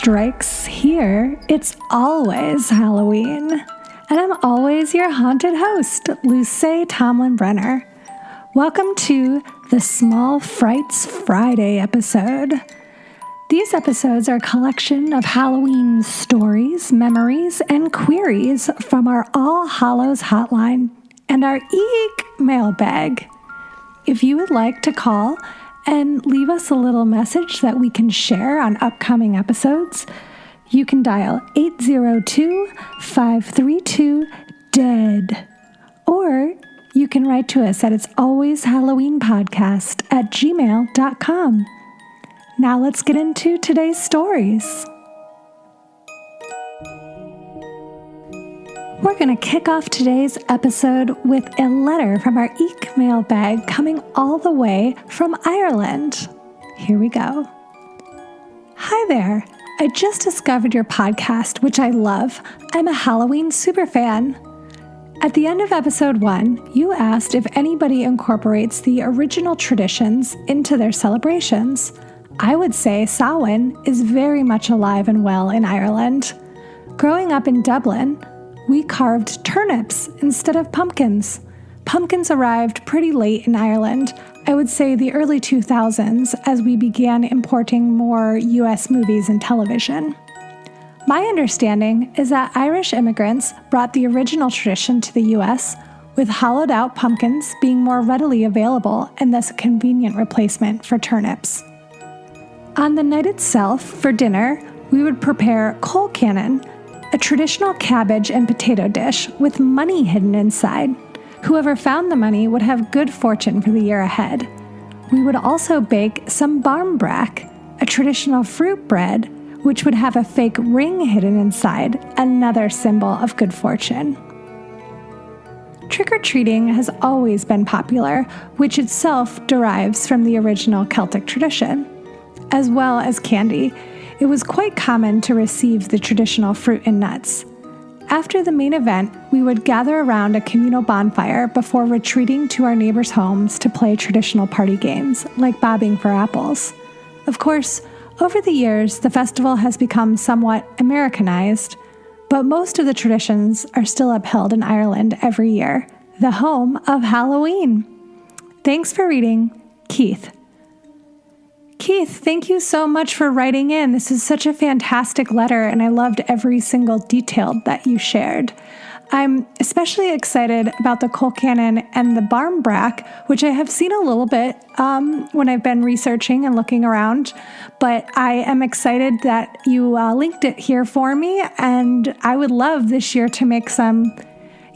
strikes, here it's always Halloween. And I'm always your haunted host, Luce Tomlin Brenner. Welcome to the Small Frights Friday episode. These episodes are a collection of Halloween stories, memories, and queries from our All Hallows Hotline and our EEEEK mailbag. If you would like to call and leave us a little message that we can share on upcoming episodes, you can dial 802-532-DEAD. Or you can write to us at itsalwayshalloweenpodcast@gmail.com. Now let's get into today's stories. We're going to kick off today's episode with a letter from our EEEEK mailbag coming all the way from Ireland. Here we go. Hi there. I just discovered your podcast, which I love. I'm a Halloween superfan. At the end of episode 1, you asked if anybody incorporates the original traditions into their celebrations. I would say Samhain is very much alive and well in Ireland. Growing up in Dublin, we carved turnips instead of pumpkins. Pumpkins arrived pretty late in Ireland, I would say the early 2000s, as we began importing more US movies and television. My understanding is that Irish immigrants brought the original tradition to the US, with hollowed out pumpkins being more readily available and thus a convenient replacement for turnips. On the night itself, for dinner, we would prepare coal cannon, a traditional cabbage and potato dish with money hidden inside. Whoever found the money would have good fortune for the year ahead. We would also bake some barmbrack, a traditional fruit bread, which would have a fake ring hidden inside, another symbol of good fortune. Trick-or-treating has always been popular, which itself derives from the original Celtic tradition. As well as candy, it was quite common to receive the traditional fruit and nuts. After the main event, we would gather around a communal bonfire before retreating to our neighbors' homes to play traditional party games, like bobbing for apples. Of course, over the years, the festival has become somewhat Americanized, but most of the traditions are still upheld in Ireland every year, the home of Halloween. Thanks for reading, Keith. Keith, thank you so much for writing in. This is such a fantastic letter, and I loved every single detail that you shared. I'm especially excited about the coal cannon and the barmbrack, which I have seen a little bit when I've been researching and looking around, but I am excited that you linked it here for me, and I would love this year to make some,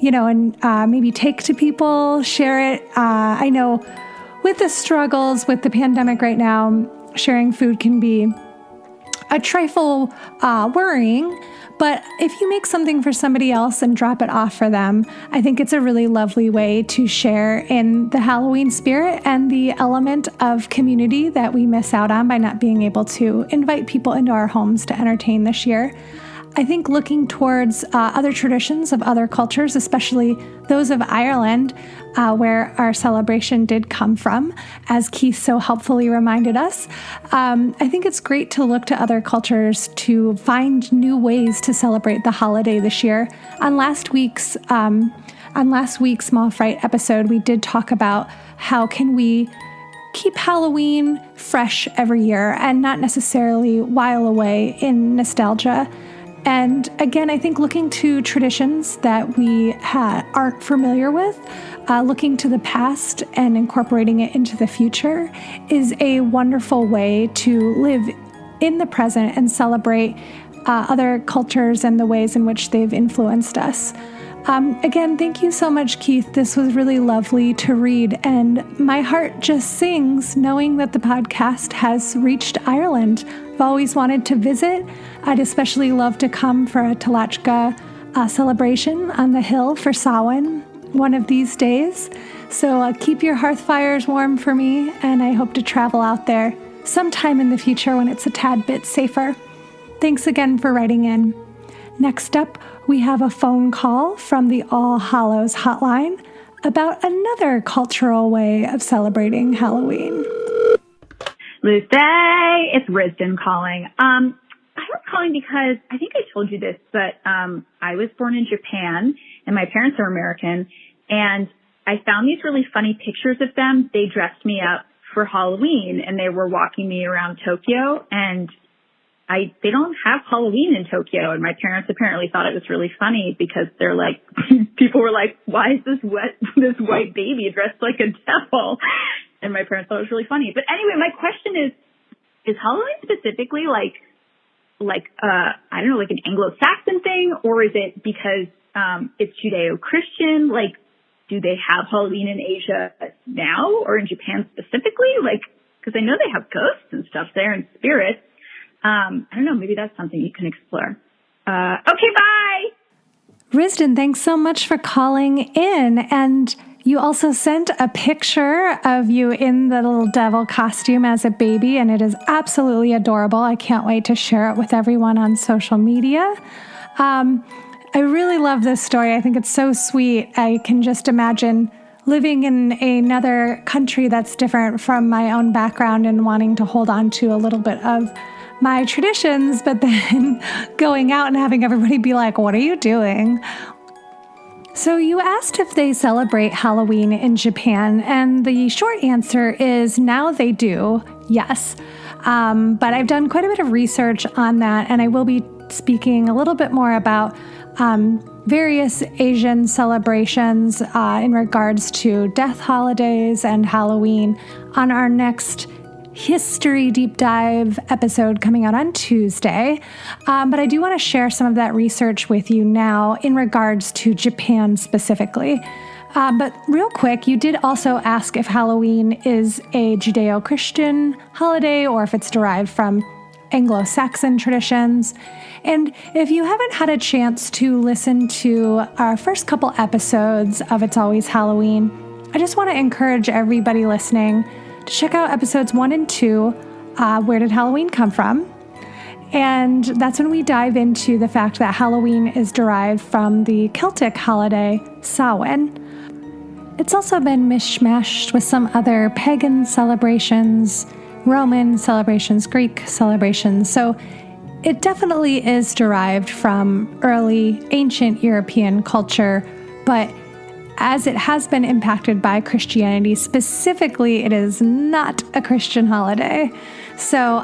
and maybe take to people, share it. I know with the struggles with the pandemic right now, sharing food can be a trifle worrying, but if you make something for somebody else and drop it off for them, I think it's a really lovely way to share in the Halloween spirit and the element of community that we miss out on by not being able to invite people into our homes to entertain this year. I think looking towards other traditions of other cultures, especially those of Ireland, where our celebration did come from, as Keith so helpfully reminded us, I think it's great to look to other cultures to find new ways to celebrate the holiday this year. On last week's Small Fright episode, we did talk about how can we keep Halloween fresh every year and not necessarily while away in nostalgia. And again, I think looking to traditions that we aren't familiar with, looking to the past and incorporating it into the future is a wonderful way to live in the present and celebrate other cultures and the ways in which they've influenced us. Again, thank you so much, Keith. This was really lovely to read, and my heart just sings knowing that the podcast has reached Ireland. I've always wanted to visit. I'd especially love to come for a Talachka celebration on the hill for Samhain one of these days. So keep your hearth fires warm for me, and I hope to travel out there sometime in the future when it's a tad bit safer. Thanks again for writing in. Next up, we have a phone call from the All Hallows Hotline about another cultural way of celebrating Halloween. Luce, it's Risden calling. I have a calling because I think I told you this, but I was born in Japan and my parents are American, and I found these really funny pictures of them. They dressed me up for Halloween and they were walking me around Tokyo, and they don't have Halloween in Tokyo, and my parents apparently thought it was really funny because they're like, people were like, why is this white baby dressed like a devil? And my parents thought it was really funny. But anyway, my question is Halloween specifically like I don't know, like an Anglo-Saxon thing, or is it because it's Judeo-Christian? Like, do they have Halloween in Asia now or in Japan specifically? Like, because I know they have ghosts and stuff there and spirits. I don't know, maybe that's something you can explore. Okay, bye! Risden, thanks so much for calling in. And you also sent a picture of you in the little devil costume as a baby, and it is absolutely adorable. I can't wait to share it with everyone on social media. I really love this story. I think it's so sweet. I can just imagine living in another country that's different from my own background and wanting to hold on to a little bit of my traditions, but then going out and having everybody be like, what are you doing? So you asked if they celebrate Halloween in Japan, and the short answer is now they do, yes. But I've done quite a bit of research on that, and I will be speaking a little bit more about various Asian celebrations in regards to death holidays and Halloween on our next history deep dive episode coming out on Tuesday. But I do want to share some of that research with you now in regards to Japan specifically. But real quick, you did also ask if Halloween is a Judeo-Christian holiday or if it's derived from Anglo-Saxon traditions. And if you haven't had a chance to listen to our first couple episodes of It's Always Halloween, I just want to encourage everybody listening to check out episodes 1 and 2, Where Did Halloween Come From? And that's when we dive into the fact that Halloween is derived from the Celtic holiday Samhain. It's also been mishmashed with some other pagan celebrations, Roman celebrations, Greek celebrations. So it definitely is derived from early ancient European culture, but as it has been impacted by Christianity, specifically, it is not a Christian holiday. So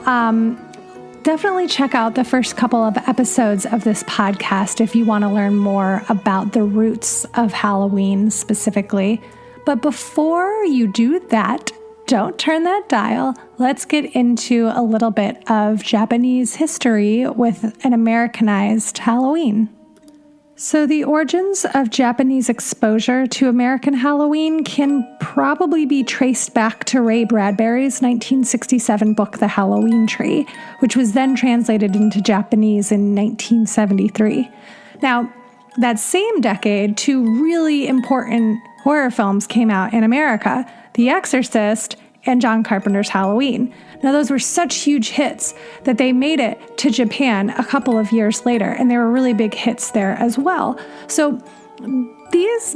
definitely check out the first couple of episodes of this podcast if you want to learn more about the roots of Halloween specifically. But before you do that, don't turn that dial. Let's get into a little bit of Japanese history with an Americanized Halloween. So the origins of Japanese exposure to American Halloween can probably be traced back to Ray Bradbury's 1967 book, The Halloween Tree, which was then translated into Japanese in 1973. Now, that same decade, 2 really important horror films came out in America, The Exorcist and John Carpenter's Halloween. Now, those were such huge hits that they made it to Japan a couple of years later, and they were really big hits there as well. So these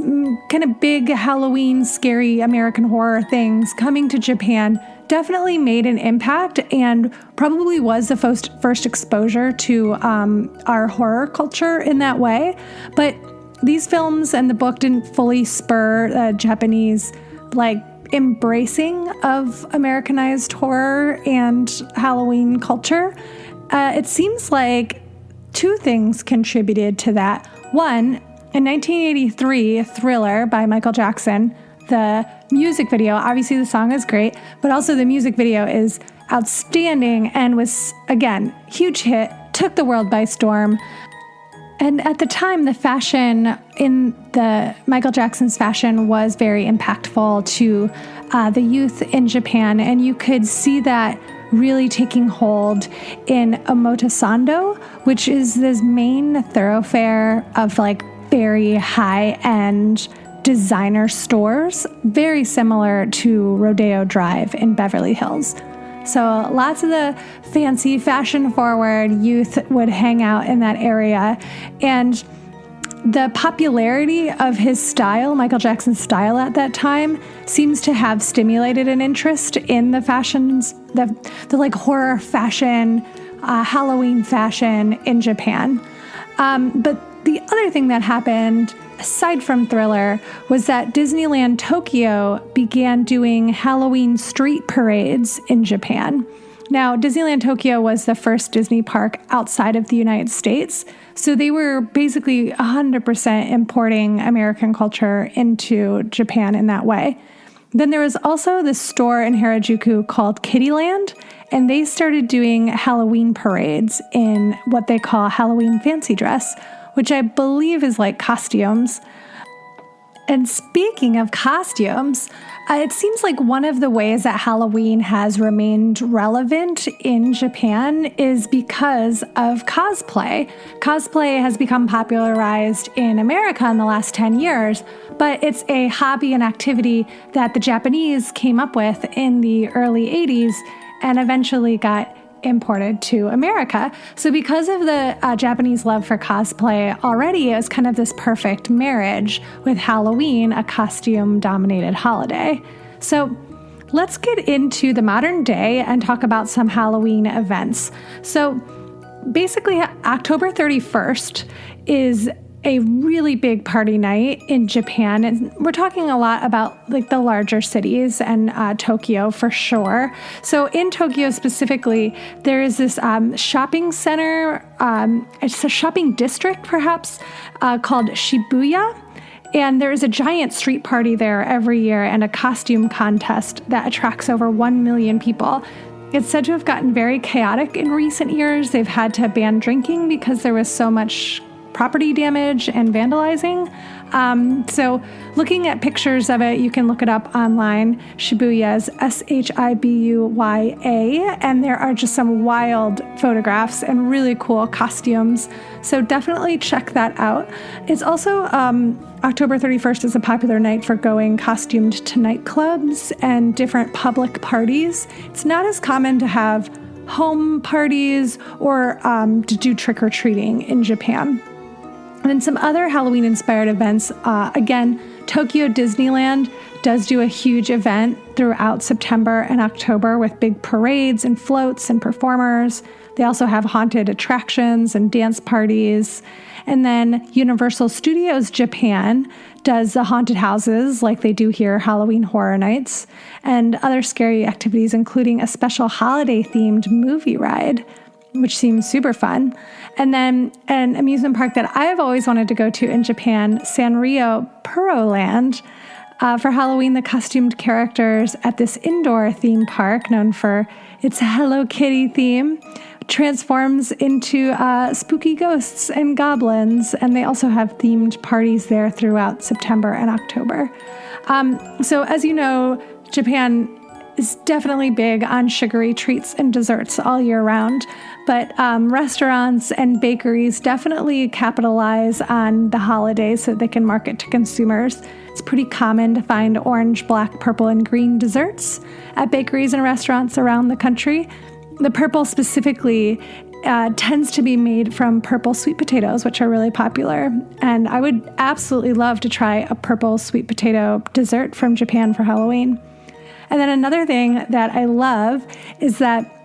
kind of big Halloween, scary American horror things coming to Japan definitely made an impact and probably was the first exposure to our horror culture in that way. But these films and the book didn't fully spur Japanese, embracing of Americanized horror and Halloween culture. It seems like 2 things contributed to that. One, in 1983, Thriller by Michael Jackson, the music video, obviously the song is great, but also the music video is outstanding and was, again, huge hit, took the world by storm. And at the time, the fashion in the Michael Jackson's fashion was very impactful to the youth in Japan. And you could see that really taking hold in Omotesando, which is this main thoroughfare of very high-end designer stores, very similar to Rodeo Drive in Beverly Hills. So lots of the fancy, fashion-forward youth would hang out in that area. And the popularity of his style, Michael Jackson's style at that time, seems to have stimulated an interest in the fashions, the horror fashion, Halloween fashion in Japan. But the other thing that happened, aside from Thriller, was that Disneyland Tokyo began doing Halloween street parades in Japan. Now, Disneyland Tokyo was the first Disney park outside of the United States, so they were basically 100% importing American culture into Japan in that way. Then there was also this store in Harajuku called Kittyland, and they started doing Halloween parades in what they call Halloween fancy dress, which I believe is like costumes. And speaking of costumes, it seems like one of the ways that Halloween has remained relevant in Japan is because of cosplay. Cosplay has become popularized in America in the last 10 years, but it's a hobby and activity that the Japanese came up with in the early 80s and eventually got imported to America. So because of the Japanese love for cosplay already, it was kind of this perfect marriage with Halloween, a costume-dominated holiday. So let's get into the modern day and talk about some Halloween events. So basically, October 31st is a really big party night in Japan. And we're talking a lot about like the larger cities and Tokyo for sure. So in Tokyo specifically, there is this shopping center, it's a shopping district perhaps, called Shibuya. And there is a giant street party there every year and a costume contest that attracts over 1 million people. It's said to have gotten very chaotic in recent years. They've had to ban drinking because there was so much property damage and vandalizing. So looking at pictures of it, you can look it up online. Shibuya is Shibuya, and there are just some wild photographs and really cool costumes. So definitely check that out. It's also October 31st is a popular night for going costumed to nightclubs and different public parties. It's not as common to have home parties or to do trick-or-treating in Japan. And then some other Halloween-inspired events. Again, Tokyo Disneyland does do a huge event throughout September and October with big parades and floats and performers. They also have haunted attractions and dance parties. And then Universal Studios Japan does the haunted houses like they do here, Halloween Horror Nights, and other scary activities, including a special holiday-themed movie ride, which seems super fun. And then an amusement park that I've always wanted to go to in Japan, Sanrio Puroland. For Halloween, the costumed characters at this indoor theme park, known for its Hello Kitty theme, transforms into spooky ghosts and goblins. And they also have themed parties there throughout September and October. So as you know, Japan is definitely big on sugary treats and desserts all year round, but restaurants and bakeries definitely capitalize on the holidays so they can market to consumers. It's pretty common to find orange, black, purple, and green desserts at bakeries and restaurants around the country. The purple specifically tends to be made from purple sweet potatoes, which are really popular. And I would absolutely love to try a purple sweet potato dessert from Japan for Halloween. And then another thing that I love is that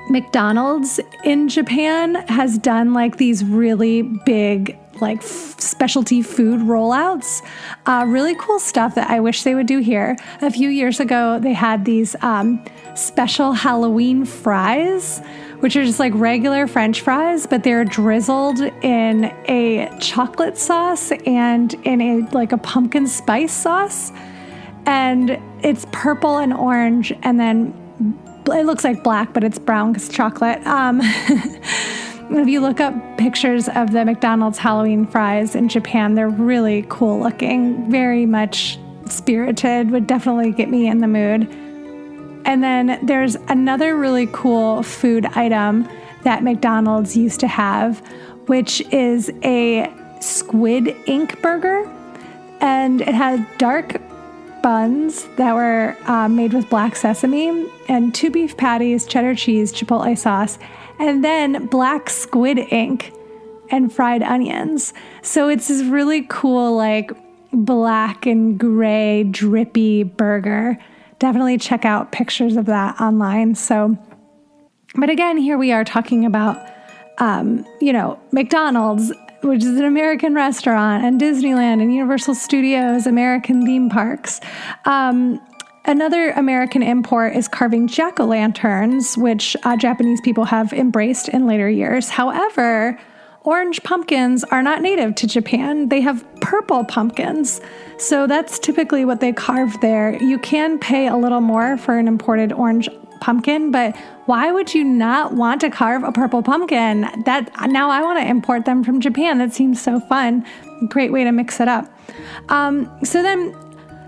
McDonald's in Japan has done like these really big like specialty food rollouts, really cool stuff that I wish they would do here. A few years ago, they had these special Halloween fries, which are just like regular French fries, but they're drizzled in a chocolate sauce and in a pumpkin spice sauce. And it's purple and orange, and then it looks like black, but it's brown because chocolate. If you look up pictures of the McDonald's Halloween fries in Japan, they're really cool looking, very much spirited, would definitely get me in the mood. And then there's another really cool food item that McDonald's used to have, which is a squid ink burger. And it had dark buns that were made with black sesame and 2 beef patties, cheddar cheese, chipotle sauce, and then black squid ink and fried onions. So it's this really cool, like black and gray, drippy burger. Definitely check out pictures of that online. So But again, here we are talking about, McDonald's, which is an American restaurant, and Disneyland and Universal Studios, American theme parks. Another American import is carving jack-o'-lanterns, which Japanese people have embraced in later years. However, orange pumpkins are not native to Japan. They have purple pumpkins. So that's typically what they carve there. You can pay a little more for an imported orange pumpkin, but why would you not want to carve a purple pumpkin? Now I want to import them from Japan. That seems so fun. Great way to mix it up. So then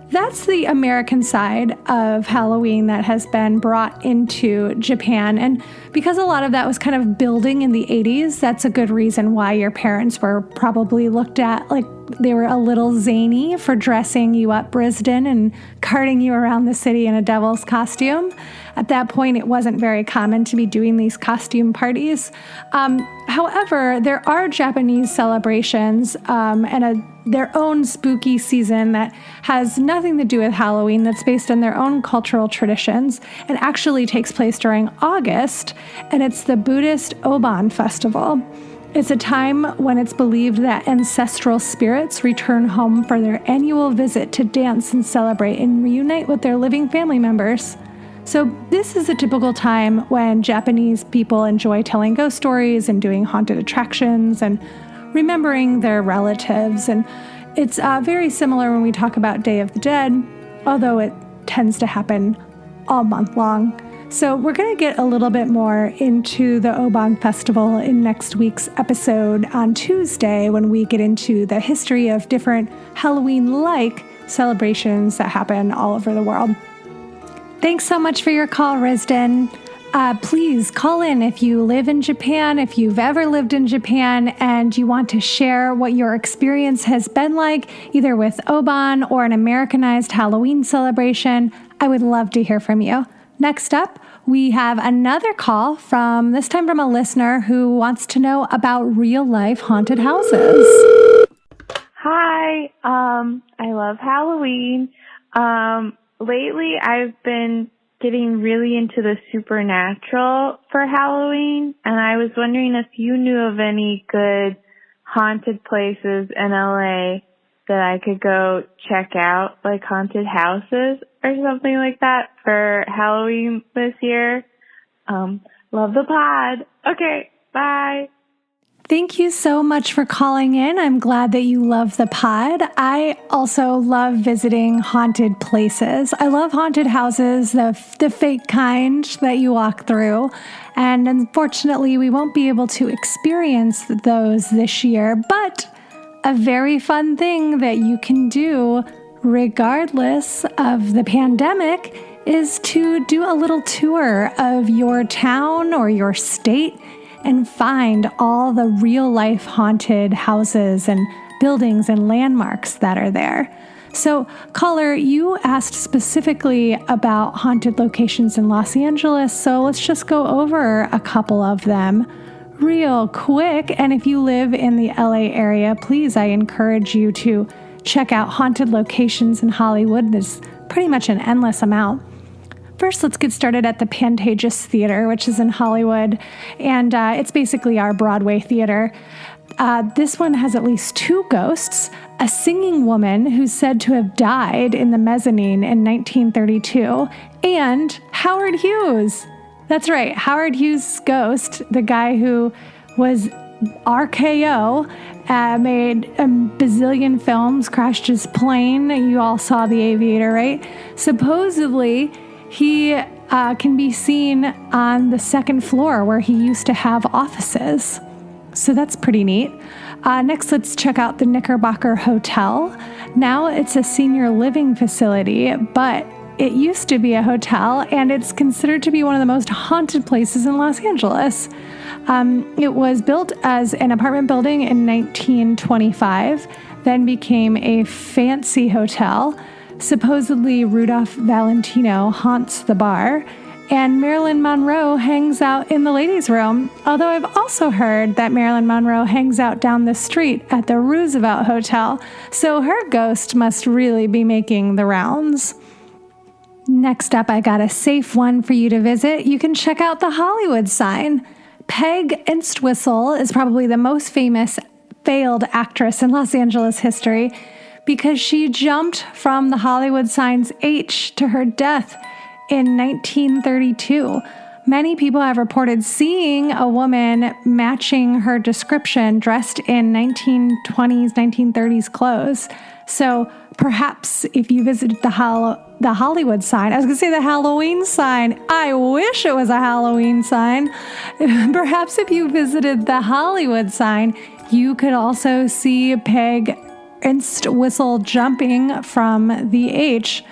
that's the American side of Halloween that has been brought into Japan. And because a lot of that was kind of building in the 80s, that's a good reason why your parents were probably looked at like they were a little zany for dressing you up, Brisden, and carting you around the city in a devil's costume. At that point, it wasn't very common to be doing these costume parties. However, there are Japanese celebrations and their own spooky season that has nothing to do with Halloween, that's based on their own cultural traditions and actually takes place during August, and it's the Buddhist Obon Festival. It's a time when it's believed that ancestral spirits return home for their annual visit to dance and celebrate and reunite with their living family members. So this is a typical time when Japanese people enjoy telling ghost stories and doing haunted attractions and remembering their relatives. And it's very similar when we talk about Day of the Dead, although it tends to happen all month long. So we're going to get a little bit more into the Obon Festival in next week's episode on Tuesday when we get into the history of different Halloween-like celebrations that happen all over the world. Thanks so much for your call, Risden. Please call in if you live in Japan, if you've ever lived in Japan, and you want to share what your experience has been like, either with Obon or an Americanized Halloween celebration. I would love to hear from you. Next up, we have another call this time from a listener who wants to know about real-life haunted houses. Hi, I love Halloween. Lately, I've been getting really into the supernatural for Halloween, and I was wondering if you knew of any good haunted places in LA that I could go check out, like haunted houses or something like that for Halloween this year. Love the pod. Okay, bye. Thank you so much for calling in. I'm glad that you love the pod. I also love visiting haunted places. I love haunted houses, the fake kind that you walk through. And unfortunately, we won't be able to experience those this year, but a very fun thing that you can do regardless of the pandemic is to do a little tour of your town or your state and find all the real-life haunted houses and buildings and landmarks that are there. So, caller, you asked specifically about haunted locations in Los Angeles, so let's just go over a couple of them real quick. And if you live in the LA area, please, I encourage you to check out haunted locations in Hollywood. There's pretty much an endless amount. First, let's get started at the Pantages Theater, which is in Hollywood, and it's basically our Broadway theater. This one has at least two ghosts, a singing woman who's said to have died in the mezzanine in 1932, and Howard Hughes. That's right, Howard Hughes' ghost, the guy who was RKO, made a bazillion films, crashed his plane. You all saw The Aviator, right? Supposedly, he can be seen on the second floor where he used to have offices. So that's pretty neat. Next, let's check out the Knickerbocker Hotel. Now it's a senior living facility, but it used to be a hotel, and it's considered to be one of the most haunted places in Los Angeles. It was built as an apartment building in 1925, then became a fancy hotel. Supposedly, Rudolph Valentino haunts the bar, and Marilyn Monroe hangs out in the ladies' room, although I've also heard that Marilyn Monroe hangs out down the street at the Roosevelt Hotel, so her ghost must really be making the rounds. Next up, I got a safe one for you to visit. You can check out the Hollywood sign. Peg Entwistle is probably the most famous failed actress in Los Angeles history because she jumped from the Hollywood sign's H to her death in 1932. Many people have reported seeing a woman matching her description dressed in 1920s, 1930s clothes. So perhaps if you visited the Hollywood sign, I was going to say the Halloween sign. I wish it was a Halloween sign. Perhaps if you visited the Hollywood sign, you could also see Peg Entwistle jumping from the H.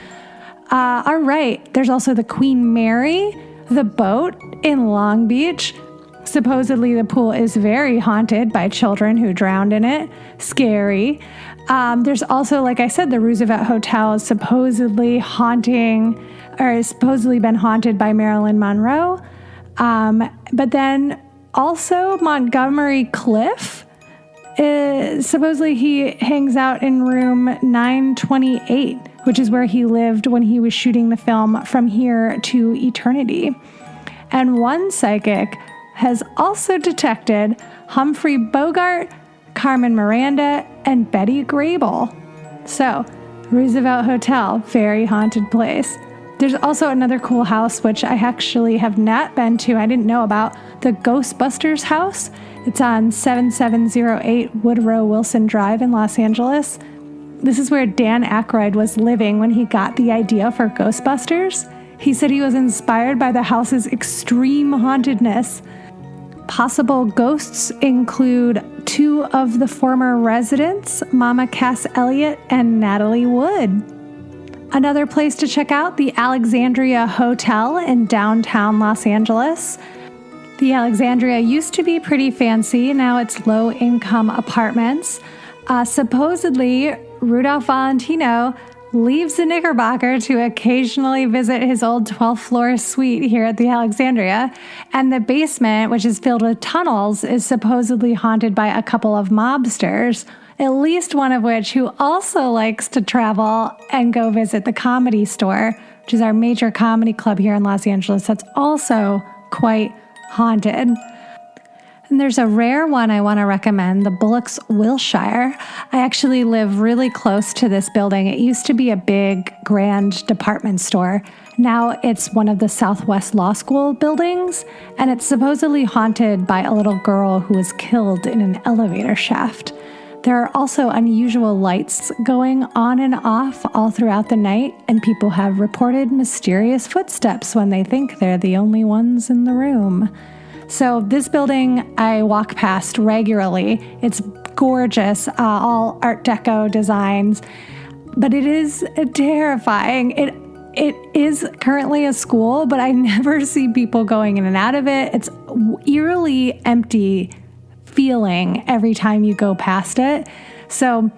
All right. There's also the Queen Mary, the boat in Long Beach. Supposedly the pool is very haunted by children who drowned in it. Scary. There's also, like I said, the Roosevelt Hotel is supposedly been haunted by Marilyn Monroe. But then also Montgomery Cliff, supposedly he hangs out in room 928, which is where he lived when he was shooting the film From Here to Eternity. And one psychic has also detected Humphrey Bogart, Carmen Miranda, and Betty Grable. So, Roosevelt Hotel, very haunted place. There's also another cool house, which I actually have not been to. I didn't know about, the Ghostbusters house. It's on 7708 Woodrow Wilson Drive in Los Angeles. This is where Dan Aykroyd was living when he got the idea for Ghostbusters. He said he was inspired by the house's extreme hauntedness. Possible ghosts include two of the former residents, Mama Cass Elliott and Natalie Wood. Another place to check out, the Alexandria Hotel in downtown Los Angeles. The Alexandria used to be pretty fancy. Now it's low-income apartments. Supposedly, Rudolph Valentino leaves the Knickerbocker to occasionally visit his old 12th floor suite here at the Alexandria. And the basement, which is filled with tunnels, is supposedly haunted by a couple of mobsters, at least one of which who also likes to travel and go visit the Comedy Store, which is our major comedy club here in Los Angeles that's also quite haunted. And there's a rare one I want to recommend, the Bullocks Wilshire. I actually live really close to this building. It used to be a big, grand department store. Now it's one of the Southwest Law School buildings, and it's supposedly haunted by a little girl who was killed in an elevator shaft. There are also unusual lights going on and off all throughout the night, and people have reported mysterious footsteps when they think they're the only ones in the room. So this building I walk past regularly. It's gorgeous, all Art Deco designs, but it is terrifying. It is currently a school, but I never see people going in and out of it. It's eerily empty feeling every time you go past it. So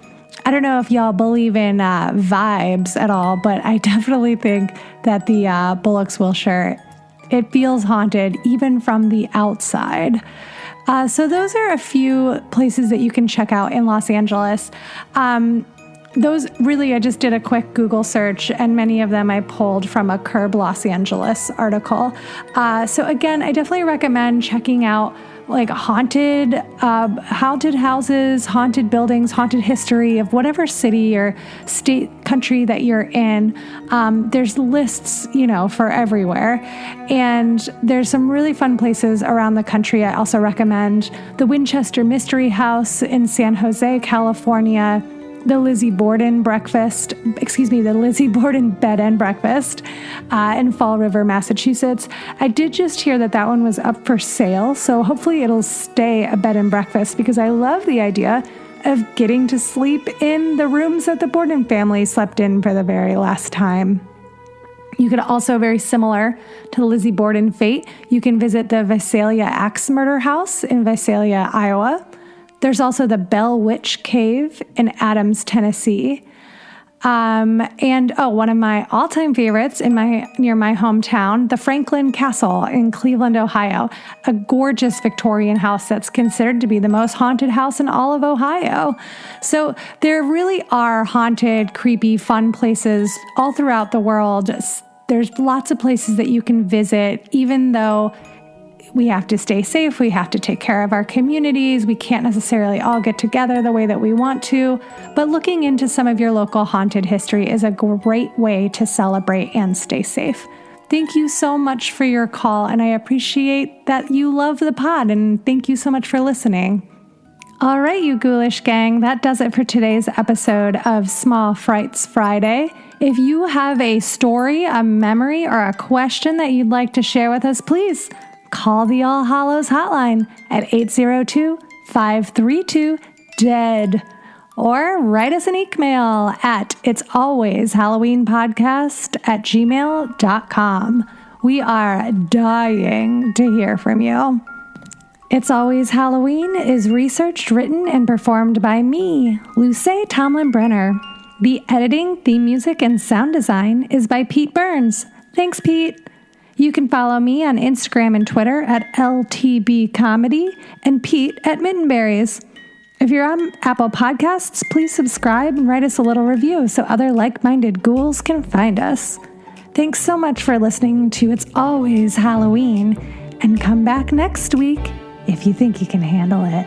I don't know if y'all believe in vibes at all, but I definitely think that the Bullocks Wilshire, it feels haunted even from the outside. So those are a few places that you can check out in Los Angeles. Those really, I just did a quick Google search, and many of them I pulled from a Curb Los Angeles article. So again, I definitely recommend checking out like haunted houses, haunted buildings, haunted history of whatever city or state, country that you're in. There's lists, for everywhere. And there's some really fun places around the country. I also recommend the Winchester Mystery House in San Jose, California, the Lizzie Borden Bed and Breakfast in Fall River, Massachusetts. I did just hear that one was up for sale, so hopefully it'll stay a bed and breakfast because I love the idea of getting to sleep in the rooms that the Borden family slept in for the very last time. You could also, very similar to the Lizzie Borden fate, you can visit the Visalia Axe Murder House in Visalia, Iowa. There's also the Bell Witch Cave in Adams, Tennessee. One of my all-time favorites near my hometown, the Franklin Castle in Cleveland, Ohio, a gorgeous Victorian house that's considered to be the most haunted house in all of Ohio. So there really are haunted, creepy, fun places all throughout the world. There's lots of places that you can visit, even though we have to stay safe. We have to take care of our communities. We can't necessarily all get together the way that we want to. But looking into some of your local haunted history is a great way to celebrate and stay safe. Thank you so much for your call, and I appreciate that you love the pod, and thank you so much for listening. All right, you ghoulish gang, that does it for today's episode of Small Frights Friday. If you have a story, a memory, or a question that you'd like to share with us, please call the All Hallows Hotline at 802-532-DEAD. Or write us an email at itsalwayshalloweenpodcast@gmail.com. We are dying to hear from you. It's Always Halloween is researched, written, and performed by me, Luce Tomlin-Brenner. The editing, theme music, and sound design is by Pete Burns. Thanks, Pete. You can follow me on Instagram and Twitter at LTBcomedy and Pete at Mittenberries. If you're on Apple Podcasts, please subscribe and write us a little review so other like-minded ghouls can find us. Thanks so much for listening to It's Always Halloween, and come back next week if you think you can handle it.